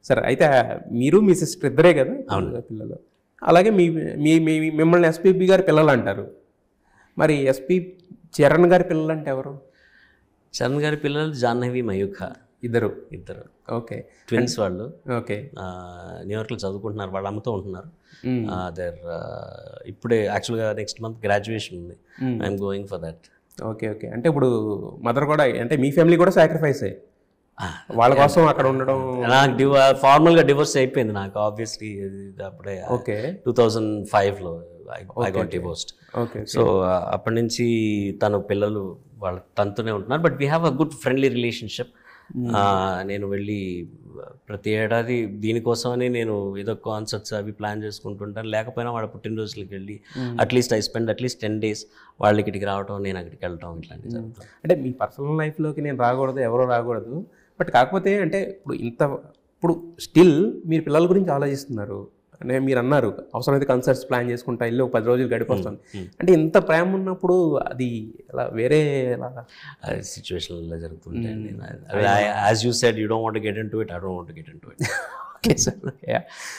సరే అయితే మీరు మీ సిస్టర్ ఇద్దరే కదా పిల్లలు. అలాగే మిమ్మల్ని ఎస్పీబీ గారి పిల్లలు అంటారు. మరి చరణ్ గారి పిల్లలు అంటే ఎవరు? చరణ్ గారి పిల్లలు జాహ్నవి మయూఖ ఇద్దరు. ఓకే, ట్విన్స్ వాళ్ళు. ఓకే, న్యూయార్క్లో చదువుకుంటున్నారు, వాళ్ళ అమ్మతో ఉంటున్నారు. ఇప్పుడే యాక్చువల్గా నెక్స్ట్ మంత్ గ్రాడ్యుయేషన్ ఉంది. I'm going for that. Okay okay. అంటే ఇప్పుడు మదర్ కూడా, అంటే మీ ఫ్యామిలీ కూడా సాక్రిఫైసే వాళ్ళ కోసం అక్కడ ఉండడం. నాకు ఫార్మల్గా డివోర్స్ అయిపోయింది నాకు, ఆబ్వియస్లీ అప్పుడే. ఓకే, 2005లో I got divorced. Okay. So అప్పటి నుంచి తన పిల్లలు తనతోనే ఉంటున్నారు. But we have a good friendly relationship. నేను వెళ్ళి ప్రతి ఏడాది దీనికోసమని నేను ఏదో కాన్సర్ట్స్ అవి ప్లాన్ చేసుకుంటుంటాను. లేకపోయినా వాళ్ళ పుట్టినరోజులకి వెళ్ళి at least I spend at least 10 days వాళ్ళ ఇక్కడికి రావటం, నేను అక్కడికి వెళ్ళటం, ఇట్లాంటివి జరుగుతుంది. అంటే మీ పర్సనల్ లైఫ్లోకి నేను రాకూడదు, ఎవరో రాకూడదు. బట్ కాకపోతే అంటే ఇప్పుడు స్టిల్ మీరు పిల్లల గురించి ఆలోచిస్తున్నారు. అంటే మీరు అన్నారు అవసరమైతే కన్సర్ట్స్ ప్లాన్ చేసుకుంటా వెళ్ళి ఒక 10 రోజులు గడిపొస్తాను. అంటే ఇంత ప్రేమ ఉన్నప్పుడు అది ఎలా వేరే సిచ్యువేషన్లో జరుగుతుంటాయండి. As you said, you don't want to get into it, I don't want to get into it. Okay sir.